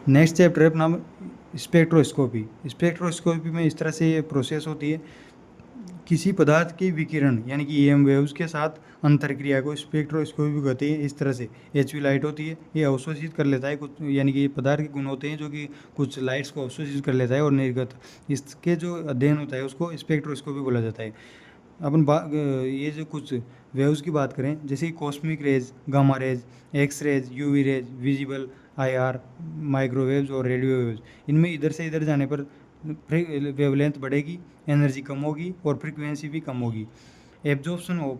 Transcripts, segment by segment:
Next chapter है अपना spectroscopy. Spectroscopy में इस तरह से ये प्रोसेस होती है, किसी पदार्थ की विकिरण यानी कि EM वेव्स के साथ अंतरक्रिया को स्पेक्ट्रोस्कोपी कहते हैं। इस तरह से HV लाइट होती है, ये अवशोषित कर लेता है कुछ, यानी कि ये पदार्थ के गुण होते हैं जो कि कुछ लाइट्स को अवशोषित कर लेता है और निर्गत, इसके जो अध्ययन होता है उसको स्पेक्ट्रोस्कोपी बोला जाता है। ये जो कुछ वेव्स की बात करें, जैसे cosmic rays, gamma rays, X rays, UV rays, visible, IR, microwaves और रेडियो वेव्स, इनमें इधर से इधर जाने पर वेवलेंथ बढ़ेगी, एनर्जी कम होगी और फ्रीक्वेंसी भी कम होगी। एब्जॉर्प्शन ऑफ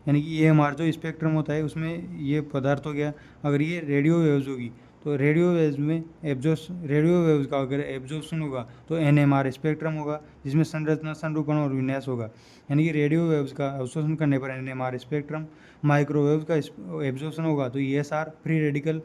यानी कि AMR जो स्पेक्ट्रम होता है उसमें ये पदार्थ हो गया। अगर ये रेडियो वेव्स होगी तो रेडियो वेव्स में रेडियो वेव्स का अगर एब्जॉर्प्शन होगा तो NMR स्पेक्ट्रम होगा, जिसमें संरचना, संरूपण और विन्यास होगा। यानी कि रेडियो वेव्स का अवशोषण करने पर NMR स्पेक्ट्रम, माइक्रोवेव का एब्जॉर्प्शन होगा तो ESR, फ्री रेडिकल,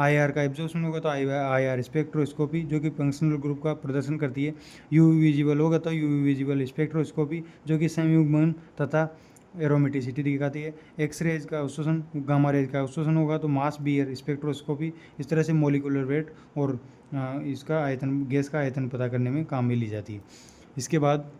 IR का एब्जॉर्प्शन होगा तो IR स्पेक्ट्रोस्कोपी जो कि फंक्शनल ग्रुप का प्रदर्शन करती है। UV विजिबल होगा तो UV विजिबल स्पेक्ट्रोस्कोपी जो कि संयुग्मन तथा एरोमेटिसिटी दिखाती है। एक्स रेज का अवशोषण, गामा रेज का अवशोषण होगा तो मास बियर स्पेक्ट्रोस्कोपी इस तरह से मोलिकुलर वेट और इसका आयतन, गैस का आयतन पता करने में काम में ली जाती है। इसके बाद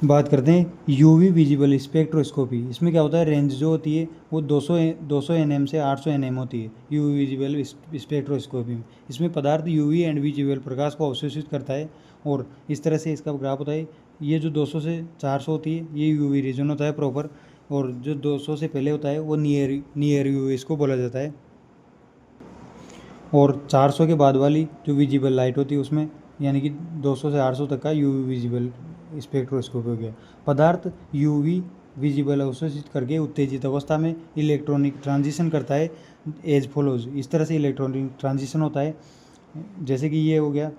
बात करते हैं UV विजिबल स्पेक्ट्रोस्कोपी। इसमें क्या होता है, रेंज जो होती है वो 200 nm से 800 nm होती है UV विजिबल स्पेक्ट्रोस्कोपी में। इसमें पदार्थ UV एंड विजिबल प्रकाश को अवशोषित करता है और इस तरह से इसका ग्राफ होता है। ये जो 200 से 400 होती है ये UV रीजन होता है प्रॉपर, और जो 200 से पहले होता है वो नियर UV इसको बोला जाता है, और 400 के बाद वाली जो विजिबल लाइट होती है उसमें यानी कि 200 से 800 तक का UV विजिबल स्पेक्ट्रोस्कोपी हो गया। पदार्थ UV विजिबल अवशोषित करके उत्तेजित अवस्था में इलेक्ट्रॉनिक ट्रांजिशन करता है एज फॉलोज। इस तरह से इलेक्ट्रॉनिक ट्रांजिशन होता है, जैसे कि ये हो गया,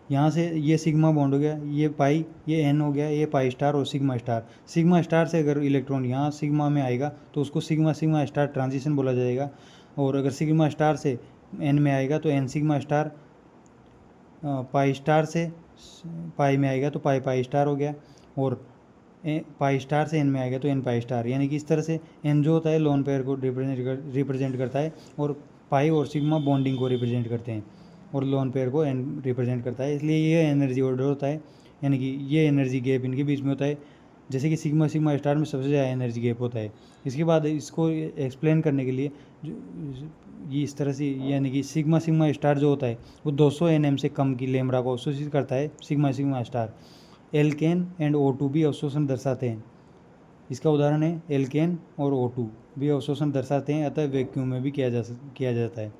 यहाँ से ये सिग्मा बॉन्ड हो गया, ये पाई, ये N हो गया, ये पाई स्टार और सिग्मा स्टार। सिग्मा स्टार से अगर इलेक्ट्रॉन यहाँ सिग्मा में आएगा तो उसको सिग्मा सिग्मा स्टार ट्रांजिशन बोला जाएगा, और अगर सिग्मा स्टार से N में आएगा तो N sigma star, pi star से पाई में आएगा तो पाई पाई स्टार हो गया, और पाई स्टार से N में आएगा तो N पाई स्टार। यानी कि इस तरह से N जो होता है लोन पेयर को रिप्रेजेंट करता है, और पाई और सिग्मा बॉन्डिंग को रिप्रेजेंट करते हैं, और लोन पेयर को N रिप्रेजेंट करता है। इसलिए ये एनर्जी ऑर्डर होता है, यानी कि ये एनर्जी गैप इनके बीच में होता है, जैसे कि सिग्मा सिग्मा स्टार में सबसे ज़्यादा एनर्जी गैप होता है। इसके बाद इसको एक्सप्लेन करने के लिए ये इस तरह से, यानी कि सिग्मा सिग्मा स्टार जो होता है वो 200 nm से कम की लेमड़ा को अवशोषित करता है sigma sigma star. Alkene and O2 भी अवशोषण दर्शाते हैं। इसका उदाहरण है एल्केन और O2 भी अवशोषण दर्शाते हैं, अतः वैक्यूम में भी किया जाता है।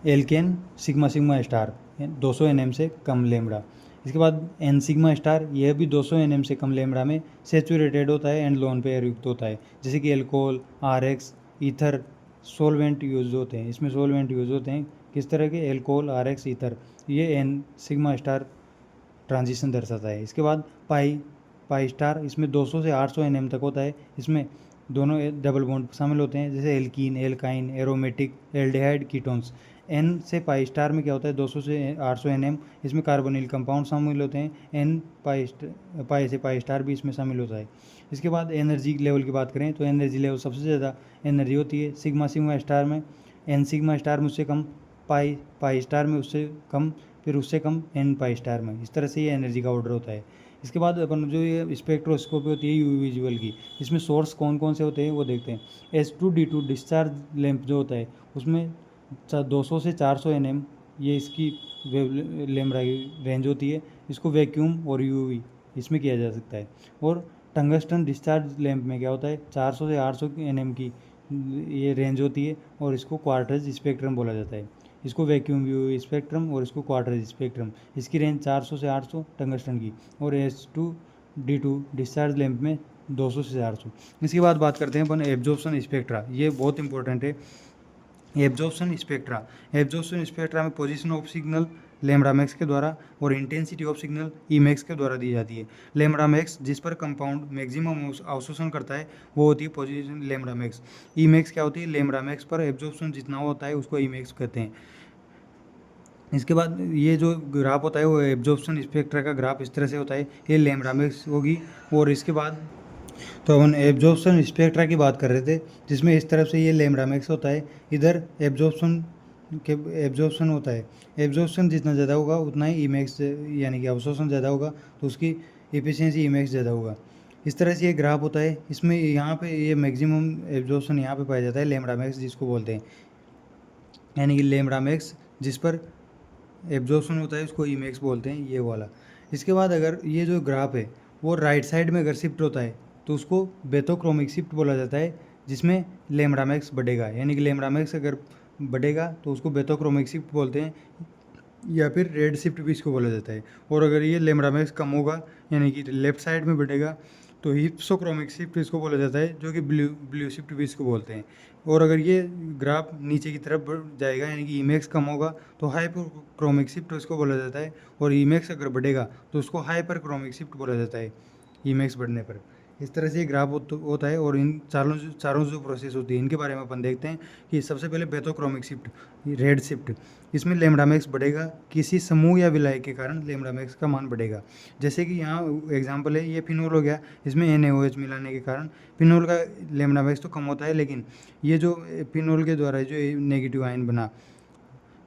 Alkane sigma sigma star 200 nm से कम लेमड़ा। इसके बाद N सिग्मा स्टार, यह भी 200 nm से कम लेमड़ा में सेचुरेटेड होता है एंड लोन पेयर युक्त होता है, जैसे कि alcohol, RX, ether, solvent use होते हैं। इसमें सोलवेंट यूज होते हैं किस तरह के, एल्कोहल, RX, ईथर, ये N सिग्मा स्टार ट्रांजिशन दर्शाता है। इसके बाद पाई स्टार, इसमें 200 से 800 nm तक होता है। इसमें दोनों डबल बॉन्ड शामिल होते हैं, जैसे alkene, alkyne, aromatic, aldehyde, ketones. N से पाई स्टार में क्या होता है, 200 से 800 nm, इसमें कार्बोनिल कंपाउंड शामिल होते हैं। N पाई से पाई स्टार भी इसमें शामिल होता है। इसके बाद एनर्जी लेवल की बात करें तो एनर्जी लेवल सबसे ज़्यादा एनर्जी होती है सिग्मा सिग्मा स्टार में, N सिग्मा स्टार में उससे कम, पाई स्टार में उससे कम, फिर उससे कम N पाई स्टार में। इस तरह से ये एनर्जी का ऑर्डर होता है। इसके बाद अपन जो ये स्पेक्ट्रोस्कोपी होती है UV विजुअल की, इसमें सोर्स कौन कौन से होते हैं वो देखते हैं। S2D2 डिस्चार्ज लैंप जो होता है उसमें 200 से 400 nm ये इसकी वेव लेमड़ा की रेंज होती है। इसको वैक्यूम और UV इसमें किया जा सकता है। और टंगस्टन डिस्चार्ज लैंप में क्या होता है, 400 से 800 nm की ये रेंज होती है, और इसको क्वार्टज स्पेक्ट्रम बोला जाता है। इसको वैक्यूम UV स्पेक्ट्रम और इसको क्वार्टज स्पेक्ट्रम, इसकी रेंज 400 से 800 टंगस्टन की, और S2D2 डिस्चार्ज लैंप में 200 से 400। इसके बाद बात करते हैं अपन एब्जॉर्प्शन स्पेक्ट्रा, ये बहुत इंपॉर्टेंट है। एब्जॉर्प्शन स्पेक्ट्रा में position of signal lambda max के द्वारा और intensity of signal E max के द्वारा दी जाती है। लैम्ब्डा मैक्स जिस पर कंपाउंड मैक्सिमम अवशोषण करता है वो होती है position lambda max. E max क्या होती है, लैम्ब्डा मैक्स पर एब्जॉर्प्शन जितना होता है उसको ई मैक्स कहते हैं। इसके बाद ये जो ग्राफ होता है वो एब्जॉर्प्शन स्पेक्ट्रा का ग्राफ इस तरह से होता है, ये लैम्ब्डा मैक्स होगी, और इसके बाद तो अपन एब्जॉर्प्शन स्पेक्ट्रा की बात कर रहे थे, जिसमें इस तरफ से ये लैम्ब्डा मैक्स होता है, इधर एब्जॉर्प्शन होता है। एब्जॉर्प्शन जितना ज़्यादा होगा उतना ही ई मैक्स यानी कि अवशोषण ज़्यादा होगा, तो उसकी एफिशिएंसी ई मैक्स ज़्यादा होगा। इस तरह से ये ग्राफ होता है। इसमें यहाँ पे ये मैक्सिमम एब्जॉर्प्शन यहाँ पे पाया जाता है लैम्ब्डा मैक्स जिसको बोलते हैं, यानी कि लैम्ब्डा मैक्स जिस पर एब्जॉर्प्शन होता है उसको ई मैक्स बोलते हैं, ये वाला। इसके बाद अगर ये जो ग्राफ है वो राइट साइड में अगर शिफ्ट होता है तो उसको बेथोक्रोमिक शिफ्ट बोला जाता है, जिसमें लैम्ब्डा मैक्स बढ़ेगा, यानी कि लैम्ब्डा मैक्स अगर बढ़ेगा तो उसको बेथोक्रोमिक शिफ्ट बोलते हैं, या फिर रेड शिफ्ट भी इसको बोला जाता है। और अगर ये लैम्ब्डा मैक्स कम होगा यानी कि लेफ्ट साइड में बढ़ेगा तो हिप्सोक्रोमिक शिफ्ट इसको बोला जाता है, जो कि ब्लू शिफ्ट भी इसको बोलते हैं। और अगर ये ग्राफ नीचे की तरफ बढ़ जाएगा यानी कि ईमैक्स कम होगा तो हाइपरक्रोमिक शिफ्ट उसको बोला जाता है, और ईमैक्स अगर बढ़ेगा तो उसको हाइपरक्रोमिक शिफ्ट बोला जाता है ईमैक्स बढ़ने पर। इस तरह से ये ग्राफ होता है। और इन चारों जो प्रोसेस होती है इनके बारे में अपन देखते हैं कि सबसे पहले बेथोक्रोमिक शिफ्ट, रेड शिफ्ट। इसमें लैम्ब्डा मैक्स बढ़ेगा, किसी समूह या विलायक के कारण लैम्ब्डा मैक्स का मान बढ़ेगा। जैसे कि यहाँ एग्जांपल है, ये फिनोल हो गया, इसमें NaOH मिलाने के कारण फिनोल का लैम्ब्डा मैक्स तो कम होता है, लेकिन ये जो फिनोल के द्वारा जो नेगेटिव आयन बना,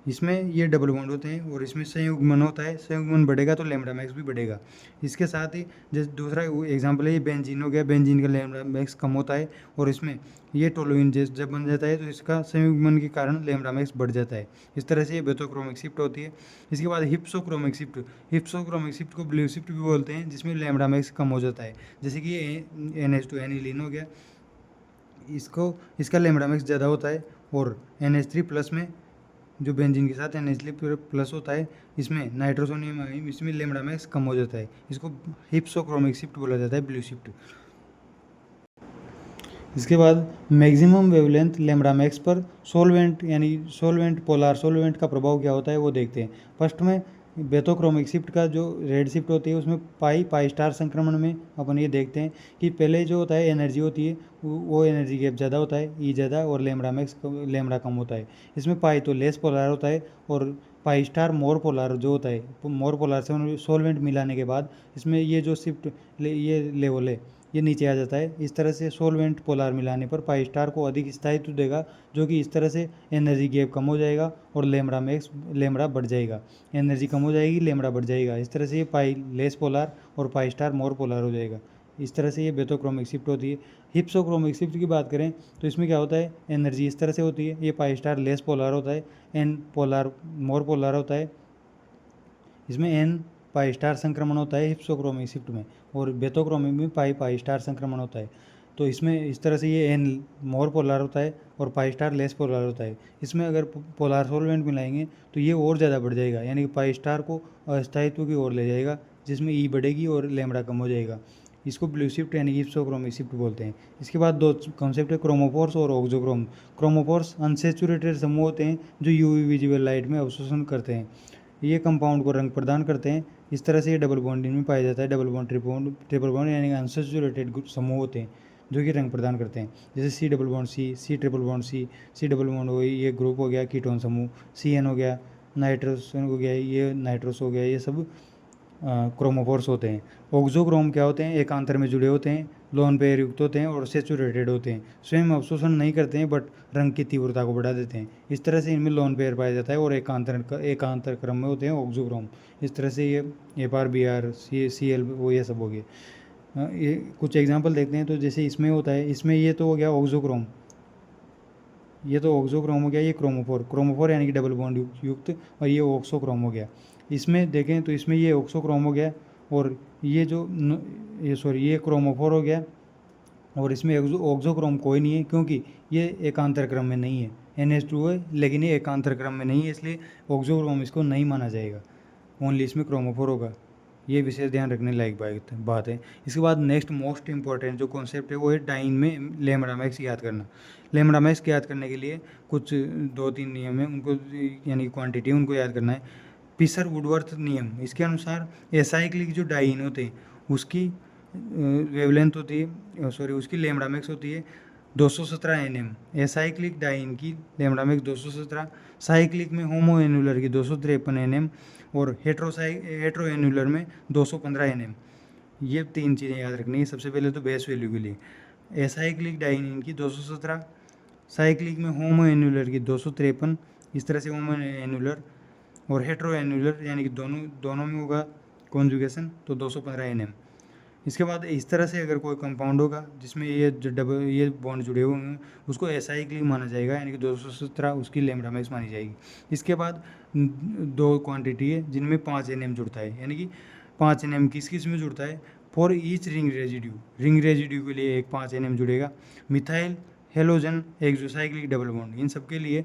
इसमें ये डबल बॉन्ड होते हैं और इसमें संयुग्मन होता है। संयुग्मन बढ़ेगा तो लैम्ब्डा मैक्स भी बढ़ेगा। इसके साथ ही जैसे दूसरा एग्जांपल है, ये बेंजीन हो गया, बेंजीन का लैम्ब्डा मैक्स कम होता है, और इसमें ये टोलुइन जब बन जाता है तो इसका संयुग्मन के कारण लैम्ब्डा मैक्स बढ़ जाता है। इस तरह से ये बेथोक्रोमिक शिफ्ट होती है। इसके बाद हिप्सोक्रोमिक शिफ्ट, हिप्सोक्रोमिक शिफ्ट को ब्लू शिफ्ट भी बोलते हैं, जिसमें लैम्ब्डा मैक्स कम हो जाता है। जैसे कि ये NH2 एनिलीन हो गया, इसका लैम्ब्डा मैक्स ज़्यादा होता है, और NH3 प्लस में जो बेंजीन के साथ NH3 प्लस होता है, इसमें नाइट्रोसोनियम आयन, इसमें लैम्ब्डा मैक्स कम हो जाता है। इसको हिप्सोक्रोमिक शिफ्ट बोला जाता है, ब्लू शिफ्ट। इसके बाद मैक्सिमम वेवलेंथ लैम्ब्डा मैक्स पर सोलवेंट यानी पोलार सोलवेंट का प्रभाव क्या होता है वो देखते हैं। फर्स्ट में बेथोक्रोमिक शिफ्ट का जो रेड शिफ्ट होती है उसमें पाई स्टार संक्रमण में अपन ये देखते हैं कि पहले जो होता है एनर्जी होती है वो एनर्जी गैप ज़्यादा होता है, ई ज़्यादा, और लैम्ब्डा कम होता है। इसमें पाई तो लेस पोलार होता है, और पाई स्टार मोर पोलार जो होता है, मोर पोलार से सोलवेंट मिलाने के बाद इसमें ये जो ये लेवल है ये नीचे आ जाता है। इस तरह से सोलवेंट पोलार मिलाने पर पाई स्टार को अधिक स्थायित्व देगा, जो कि इस तरह से एनर्जी गैप कम हो जाएगा और लैम्ब्डा बढ़ जाएगा। एनर्जी कम हो जाएगी, लैम्ब्डा बढ़ जाएगा। इस तरह से ये पाई लेस पोलार और पाई स्टार मोर पोलार हो जाएगा। इस तरह से ये बेथोक्रोमिक शिफ्ट होती है। हिप्सोक्रोमिक शिफ्ट की बात करें तो इसमें क्या होता है, एनर्जी इस तरह से होती है, ये पाई स्टार लेस पोलार होता है, एन पोलार मोर पोलार होता है। इसमें एन पाई स्टार संक्रमण होता है हिप्सोक्रोमिक शिफ्ट में, और बेथोक्रोमिक में पाई स्टार संक्रमण होता है। तो इसमें इस तरह से ये एन मोर पोलार होता है और पाई स्टार लेस पोलार होता है। इसमें अगर पोलार सोलवेंट मिलाएंगे तो ये और ज़्यादा बढ़ जाएगा, यानी कि पाई स्टार को अस्थायित्व की ओर ले जाएगा, जिसमें ई बढ़ेगी और लैम्ब्डा कम हो जाएगा। इसको ब्लू शिफ्ट यानी कि हिप्सोक्रोमिक शिफ्ट बोलते हैं। इसके बाद दो कॉन्सेप्ट है, क्रोमोफोर्स और ऑक्सोक्रोम। क्रोमोफोर्स अनसेचुरेटेड समूह होते हैं जो यूवी विजिबल लाइट में अवशोषण करते हैं, ये कंपाउंड को रंग प्रदान करते हैं। इस तरह से ये डबल बॉन्ड इनमें पाया जाता है। डबल बॉन्ड ट्रिपल बॉन्ड यानी अनसैचुरेटेड समूह होते हैं जो कि रंग प्रदान करते हैं, जैसे C double bond C triple bond C double bond हो, ये ग्रुप हो गया कीटोन समूह, CN हो गया, नाइट्रोसन हो गया, ये नाइट्रोस हो गया, ये सब क्रोमोफोर्स होते हैं। ऑक्सोक्रोम क्या होते हैं, एकांतर में जुड़े होते हैं, लोन पेयर युक्त होते हैं और सेचुरेटेड होते हैं। स्वयं अवशोषण नहीं करते हैं बट रंग की तीव्रता को बढ़ा देते हैं। इस तरह से इनमें लोन पेयर पाया जाता है और एकांतर क्रम में होते हैं ऑक्सोक्रोम। इस तरह से ये FR BR CL वो ये सब हो गए। ये कुछ एग्जांपल देखते हैं। तो जैसे इसमें होता है, इसमें ये तो हो गया ऑक्सोक्रोम, ये तो ऑक्सोक्रोम हो गया, ये क्रोमोफोर यानी कि डबल बॉन्ड युक्त, और ये ऑक्सोक्रोम हो गया। इसमें देखें तो इसमें ये ऑक्सोक्रोम हो गया, और ये जो ये क्रोमोफोर हो गया, और इसमें ऑक्सोक्रोम कोई नहीं है क्योंकि ये एकांतर क्रम में नहीं है। NH2 है लेकिन ये एकांतर क्रम में नहीं है, इसलिए ऑक्सोक्रोम इसको नहीं माना जाएगा, ओनली इसमें क्रोमोफोर होगा। ये विशेष ध्यान रखने लायक बात है। इसके बाद नेक्स्ट मोस्ट इंपॉर्टेंट जो कॉन्सेप्ट है वो है डाइन में लैम्ब्डा मैक्स याद करना। लैम्ब्डा मैक्स याद करने के लिए कुछ 2-3 नियम है, उनको यानी क्वांटिटी उनको याद करना है। पिसर वुडवर्थ नियम, इसके अनुसार एसाइक्लिक जो डाइन होते हैं उसकी वेवलेंथ होती है, उसकी लैम्ब्डा मैक्स होती है 217 nm। एसाइक्लिक डाइन की लैम्ब्डा मैक्स 217, साइक्लिक में होमो एनुलर की 253 nm, और हेट्रो एनुलर में 215 nm। ये 3 चीज़ें याद रखनी है। सबसे पहले तो बेस वैल्यू के लिए एसाइक्लिक डाइनिन की 217, साइक्लिक में होमो एन्यूलर की 253, इस तरह से होमो एन्यूलर और हेट्रो एन्यूलर यानी कि दोनों में होगा कॉन्जुगेशन तो 215 nm। इसके बाद इस तरह से अगर कोई कंपाउंड होगा जिसमें ये बॉन्ड जुड़े हुए होंगे उसको एसाइक्लिक माना जाएगा, यानी कि 217 उसकी लैम्ब्डा मैक्स मानी जाएगी। इसके बाद दो क्वांटिटी है जिनमें 5 nm जुड़ता है, यानी कि 5 nm किस किस में जुड़ता है, फॉर ईच रिंग रेजिड्यू के लिए एक 5 nm जुड़ेगा। Methyl halogen exocyclic double bond in सब के लिए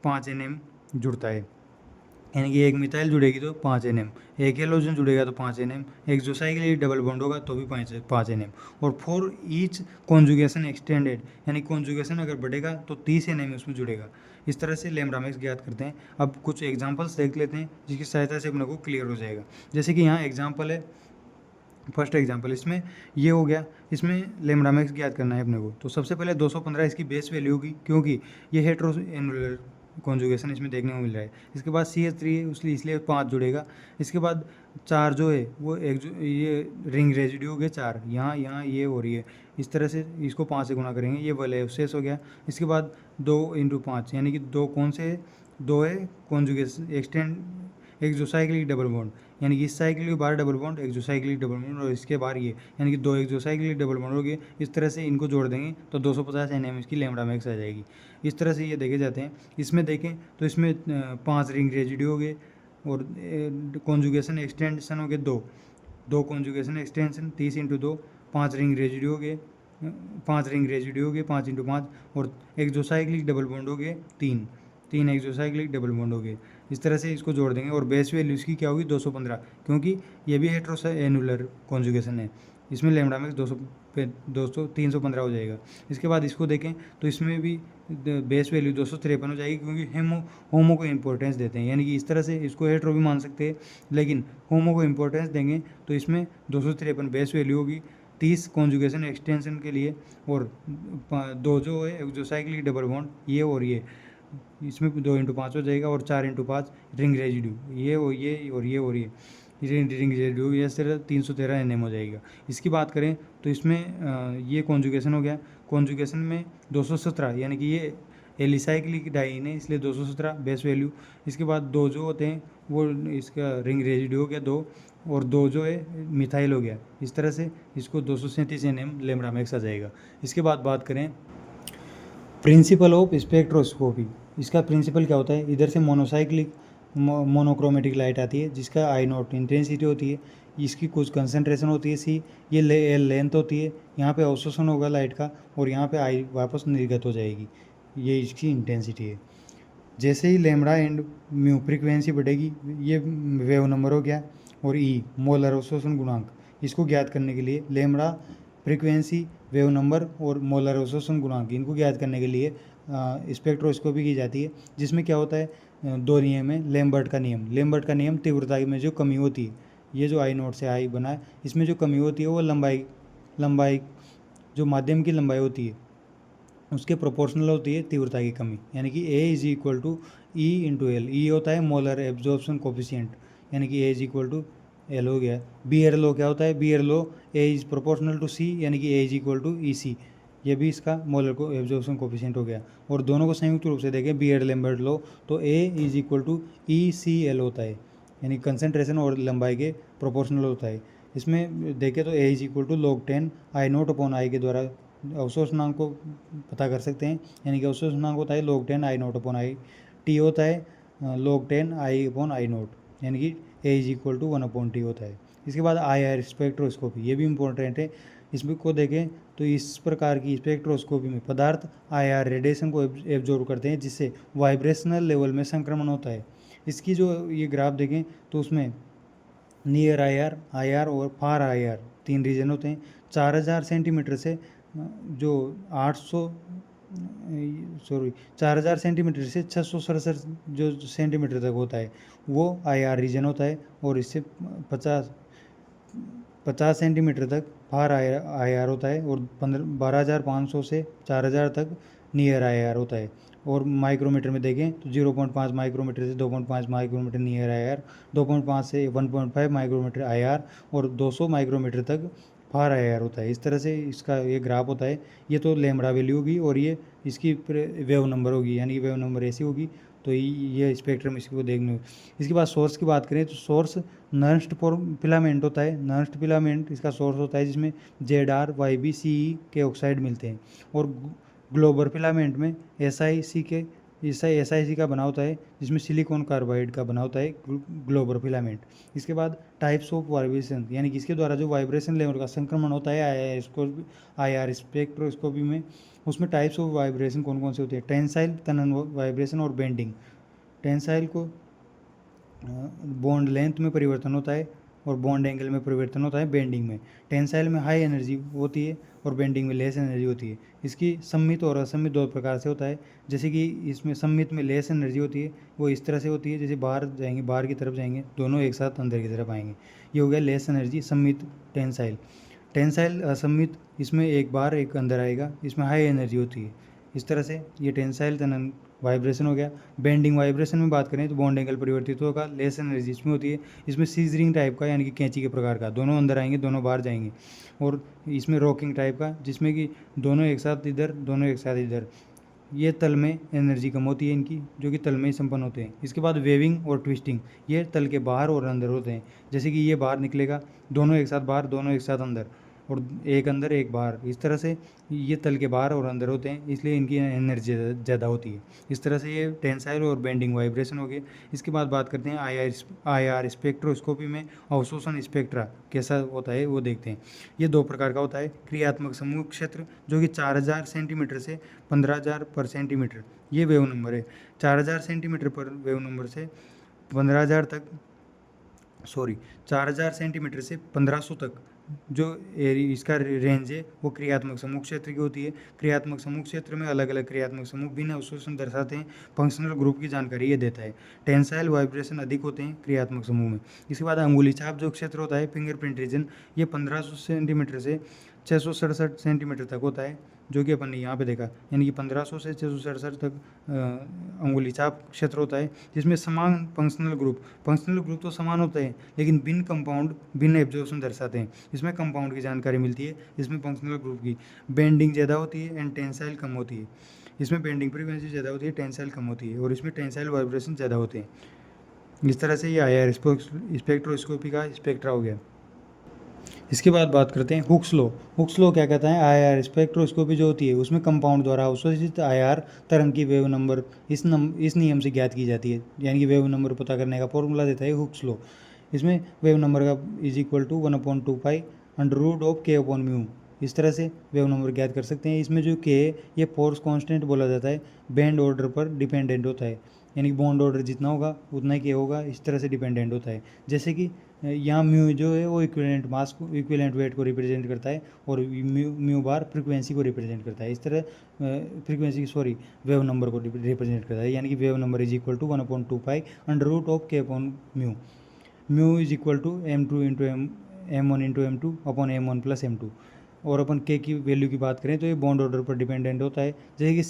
5 nm जुड़ता है, यानी कि एक मिथाइल जुड़ेगी तो 5 nm, एक हेलोजन जुड़ेगा तो 5 nm, एक जोसाइक्लिक डबल बॉन्ड होगा तो भी 5 nm। और फॉर ईच कॉन्जुगेशन एक्सटेंडेड, यानी कॉन्जुगेशन अगर बढ़ेगा तो 30 nm उसमें जुड़ेगा। इस तरह से लैम्ब्डा मैक्स ज्ञात करते हैं। अब कुछ एग्जांपल्स देख लेते हैं जिसकी सहायता से अपने को क्लियर हो जाएगा। जैसे कि यहाँ एग्जाम्पल है, फर्स्ट एग्जाम्पल इसमें ये हो गया, इसमें लैम्ब्डा मैक्स ज्ञात करना है अपने को। तो सबसे पहले 215 इसकी बेस वैल्यू होगी क्योंकि ये हेट्रो एनुलर कॉन्जुगेशन इसमें देखने को मिल रहा है। इसके बाद CH3 है इसलिए 5 जुड़ेगा। इसके बाद 4 जो है वो ये रिंग रेजिड्यू हो गए 4, यहाँ ये हो रही है, इस तरह से इसको 5 से गुना करेंगे, ये वाले शेष हो गया। इसके बाद 2 × 5 यानी कि 2 कौन से है, 2 है conjugation extend exocyclic double bond, यानी कि इस साइकिल के बाहर double bond exocyclic double bond और इसके बाहर ये, यानी कि 2 एक्सोसाइक्लिक डबल बॉन्ड हो गए। इस तरह से इनको जोड़ देंगे तो 250 nm की लैम्ब्डा मैक्स आ जाएगी। इस तरह से ये देखे जाते हैं। इसमें देखें तो इसमें 5 रिंग रेजिड्यू हो गए और कॉन्जुगेशन एक्सटेंशन हो गए 2 कॉन्जुगेशन एक्सटेंशन 30 × 2, 5 रिंग रेजिड्यू हो गए, 5 रिंग रेजिड्यू हो गए 5 × 5 और एक्सोसाइक्लिक डबल बॉन्ड हो गए 3 एक्सोसाइक्लिक डबल बॉन्ड हो गए। इस तरह से इसको जोड़ देंगे और बेस वैल्यू इसकी क्या होगी 215, क्योंकि ये भी हेट्रोएनुलर कॉन्जुगेशन है। इसमें लैम्ब्डा मैक्स 315 हो जाएगा। इसके बाद इसको देखें तो इसमें भी बेस वैल्यू 253 हो जाएगी क्योंकि होमो को इंपॉर्टेंस देते हैं, यानी कि इस तरह से इसको हेट्रो भी मान सकते हैं लेकिन होमो को इंपॉर्टेंस देंगे तो इसमें 253 बेस वैल्यू होगी। 30 कॉन्जुगेशन एक्सटेंशन के लिए और 2 जो है एक्सोसाइक्लिक डबल बॉन्ड ये और ये, इसमें 2 × 5 हो जाएगा और 4 × 5 रिंग रेजिड्यू ये और ये रिंग रेजिड्यू ये सिर्फ 313 nm हो जाएगा। इसकी बात करें तो इसमें ये कॉन्जुगेशन हो गया, कॉन्जुगेशन में 217 यानी कि ये एलिसाइक्लिक डाइन है इसलिए 217 बेस वैल्यू। इसके बाद 2 जो होते हैं वो इसका रिंग रेजिड्यू हो गया 2 और 2 जो है मिथाइल हो गया। इस तरह से इसको 237 nm लैम्ब्डा मैक्स आ जाएगा। इसके बाद बात करें प्रिंसिपल ऑफ स्पेक्ट्रोस्कोपी। इसका प्रिंसिपल क्या होता है, इधर से मोनोक्रोमेटिक लाइट आती है जिसका I0 इंटेंसिटी होती है, इसकी कुछ कंसंट्रेशन होती है C, ये लेंथ होती है, यहाँ पे अवशोषण होगा लाइट का और यहाँ पे I वापस निर्गत हो जाएगी, ये इसकी इंटेंसिटी है। जैसे ही लैम्ब्डा एंड म्यू फ्रीक्वेंसी बढ़ेगी ये वेव नंबर हो गया और E मोलर अवशोषण गुणांक, इसको ज्ञात करने के लिए लैम्ब्डा फ्रीक्वेंसी वेव नंबर और मोलर अवशोषण गुणांक इनको ज्ञात करने के लिए स्पेक्ट्रोस्कोपी की जाती है, जिसमें क्या होता है 2 नियम है। लैम्बर्ट का नियम तीव्रता में जो कमी होती है, ये जो I0 से I बना है इसमें जो कमी होती है वो लंबाई जो माध्यम की लंबाई होती है उसके प्रोपोर्शनल होती है तीव्रता की कमी, यानी कि A = E × L। E होता है मोलर एब्जॉर्प्शन कोफिशिएंट, यानी कि A = L हो गया। बीयर लॉ क्या होता है, बीयर लॉ A = C, यानी कि A = EC, ये भी इसका मोलर को एब्जॉर्प्शन कोफिशिएंट हो गया। और दोनों को संयुक्त रूप से देखें बीयर लैम्बर्ट लॉ तो A = ECL होता है, यानी कंसंट्रेशन और लंबाई के प्रोपोर्शनल होता है। इसमें देखें तो A = log10 I0/I के द्वारा अवशोषणांक को पता कर सकते हैं, यानी कि अवशोषणांक होता है log10 I0/I। T होता है log10 I/I0, यानी कि A = 1/T होता है। इसके बाद IR स्पेक्ट्रोस्कोपी, ये भी इम्पोर्टेंट है। इसमें को देखें तो इस प्रकार की स्पेक्ट्रोस्कोपी में पदार्थ IR रेडिएशन को एब्जॉर्व करते हैं जिससे वाइब्रेशनल लेवल में संक्रमण होता है। इसकी जो ये ग्राफ देखें तो उसमें नियर IR और फार IR 3 रीजन होते हैं। 4000 सेंटीमीटर से जो 4000 सेंटीमीटर से 667 जो सेंटीमीटर तक होता है वो IR रीजन होता है और इससे 50 सेंटीमीटर तक फार IR होता है और 12500 से 4000 तक नियर IR होता है। और माइक्रोमीटर में देखें तो 0.5 माइक्रोमीटर से 2.5 माइक्रोमीटर नियर IR, 2.5 से 1.5 माइक्रोमीटर IR और 200 माइक्रोमीटर तक फार IR होता है। इस तरह से इसका ये ग्राफ होता है। ये तो लैम्बडा वैल्यू होगी और ये इसकी वेव नंबर होगी, यानी कि वेव नंबर ऐसी होगी। तो ये स्पेक्ट्रम इसको देखने। इसके बाद सोर्स की बात करें तो सोर्स नर्स्ट फिलामेंट होता है। नर्स्ट फिलामेंट इसका सोर्स होता है जिसमें ZR YB CE के ऑक्साइड मिलते हैं। और ग्लोबल फिलामेंट में SiC का बना होता है जिसमें सिलिकॉन कार्बाइड का बना होता है ग्लोबल फिलामेंट। इसके बाद टाइप्स ऑफ वाइब्रेशन, यानी कि इसके द्वारा जो वाइब्रेशन लेवल का संक्रमण होता है IR स्पेक्ट्रोस्कोपी में, उसमें टाइप्स ऑफ वाइब्रेशन कौन कौन से होते हैं? टेंसाइल तनन वाइब्रेशन और बेंडिंग। टेंसाइल को बॉन्ड लेंथ में परिवर्तन होता है और बॉन्ड एंगल में परिवर्तन होता है बेंडिंग में। टेंसाइल में हाई एनर्जी होती है और बेंडिंग में लेस एनर्जी होती है। इसकी सम्मित और असम्मित दो प्रकार से होता है। जैसे कि इसमें सम्मित में लेस एनर्जी होती है, वो इस तरह से होती है जैसे बाहर जाएंगे, बाहर की तरफ जाएंगे, दोनों एक साथ अंदर की तरफ आएंगे। ये हो गया लेस एनर्जी सम्मित टेंसाइल। टेंसाइल असम्मित, इसमें एक बाहर एक अंदर आएगा, इसमें हाई एनर्जी होती है। इस तरह से ये टेंसाइल तनन वाइब्रेशन हो गया। बेंडिंग वाइब्रेशन में बात करें तो बॉन्ड एंगल परिवर्तित होगा, लेस एनर्जी इसमें होती है। इसमें सीजरिंग टाइप का, यानी कि कैंची के प्रकार का, दोनों अंदर आएंगे दोनों बाहर जाएंगे। और इसमें रॉकिंग टाइप का, जिसमें कि दोनों एक साथ इधर, दोनों एक साथ इधर। ये तल में एनर्जी कम होती है इनकी, जो कि तल में ही संपन्न होते हैं। इसके बाद वेविंग और ट्विस्टिंग, ये तल के बाहर और अंदर होते हैं। जैसे कि ये बाहर निकलेगा, दोनों एक साथ बाहर, दोनों एक साथ अंदर, और एक अंदर एक बाहर। इस तरह से ये तल के बाहर और अंदर होते हैं, इसलिए इनकी एनर्जी ज़्यादा होती है। इस तरह से ये टेंसाइल और बेंडिंग वाइब्रेशन हो गए। इसके बाद बात करते हैं IR स्पेक्ट्रोस्कोपी में अवशोषण स्पेक्ट्रा कैसा होता है वो देखते हैं। ये दो प्रकार का होता है। क्रियात्मक समूह क्षेत्र, जो कि 4000 सेंटीमीटर से 15000 पर सेंटीमीटर, ये वेव नंबर है। 4000 सेंटीमीटर पर वेव नंबर से 15000 तक, 4000 सेंटीमीटर से 1500 तक जो इसका रेंज है वो क्रियात्मक समूह क्षेत्र की होती है। क्रियात्मक समूह क्षेत्र में अलग अलग क्रियात्मक समूह भिन्न अवशोषण दर्शाते हैं। फंक्शनल ग्रुप की जानकारी ये देता है। टेंसाइल वाइब्रेशन अधिक होते हैं क्रियात्मक समूह में। इसके बाद अंगुली छाप जो क्षेत्र होता है, फिंगरप्रिंट रीजन, ये 1500 सेंटीमीटर से 667 सेंटीमीटर तक होता है, जो कि अपन ने यहाँ पे देखा, यानी कि 1500 से 667 तक अंगुली छाप क्षेत्र होता है। जिसमें समान फंक्शनल ग्रुप तो समान होते हैं, लेकिन भिन्न कंपाउंड भिन्न एब्जॉर्प्शन दर्शाते हैं। इसमें कंपाउंड की जानकारी मिलती है, इसमें फंक्शनल ग्रुप की। बेंडिंग ज़्यादा होती है एंड टेंसाइल कम होती है। इसमें बेंडिंग फ्रीक्वेंसी ज़्यादा होती है, टेंसाइल कम होती है, और इसमें टेंसाइल वाइब्रेशन ज़्यादा होते हैं। इस तरह से ये IR स्पेक्ट्रोस्कोपी का स्पेक्ट्रा हो गया। इसके बाद बात करते हैं हुक्स लॉ। हुक्स लॉ क्या कहता है? IR स्पेक्ट्रोस्कोपी जो होती है उसमें कंपाउंड द्वारा अवशोषित IR तरंग की वेव नंबर इस नियम से ज्ञात की जाती है, यानी कि वेव नंबर पता करने का फॉर्मूला देता है हुक्स लॉ। इसमें वेव नंबर का = 1/2π √K/μ। इस तरह से वेव नंबर ज्ञात कर सकते हैं। इसमें जो K है ये फोर्स कांस्टेंट बोला जाता है, बैंड ऑर्डर पर डिपेंडेंट होता है, यानी कि बॉन्ड ऑर्डर जितना होगा उतना ही K होगा, इस तरह से डिपेंडेंट होता है। जैसे कि यहाँ म्यू जो है वो इक्विवेलेंट मास को, इक्विवेलेंट वेट को रिप्रेजेंट करता है, और म्यू बार फ्रीक्वेंसी को रिप्रेजेंट करता है। इस तरह वेव नंबर को रिप्रेजेंट करता है, यानी कि wave number = 1/2π √K/μ। Mu = m2 × m1 × m2 upon m1 + m2। और अपन K की वैल्यू की बात करें तो ये बॉन्ड ऑर्डर पर डिपेंडेंट होता है। जैसे कि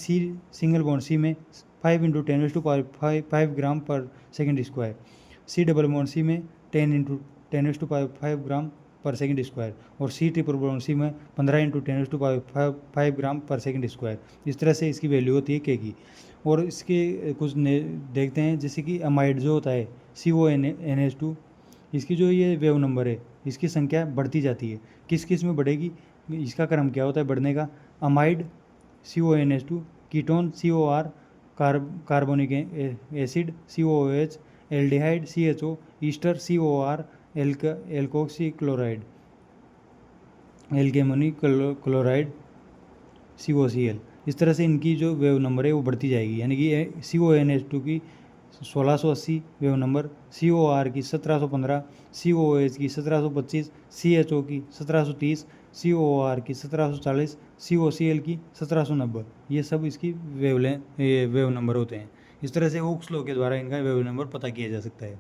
सिंगल बॉन्ड C में 5 × 10⁵ ग्राम पर second square, C double bond C में 10 × 10⁵ ग्राम पर सेकेंड स्क्वायर, और C ट्रिपल बॉन्ड C में 15 × 10⁵ ग्राम पर सेकेंड स्क्वायर। इस तरह से इसकी वैल्यू होती है K की। और इसके कुछ देखते हैं, जैसे कि अमाइड जो होता है CONH2, इसकी जो ये वेव नंबर है इसकी संख्या बढ़ती जाती है। किस किस में बढ़ेगी, इसका क्रम क्या होता है बढ़ने का? Amide CONH2, ketone COR, carbonic acid COOH, aldehyde CHO, ester COR, alkoxy chloride, एल्केमोनी क्लोराइड COCl। इस तरह से इनकी जो वेव नंबर है वो बढ़ती जाएगी, यानी कि CONH2 की 1680 वेव नंबर, COR की 1715, COOH की 1725, CHO की 1730, COR की 1740, COCl की 1790। ये सब इसकी वेव नंबर होते हैं। इस तरह से हुक्स लॉ के द्वारा इनका वेव नंबर पता किया जा सकता है।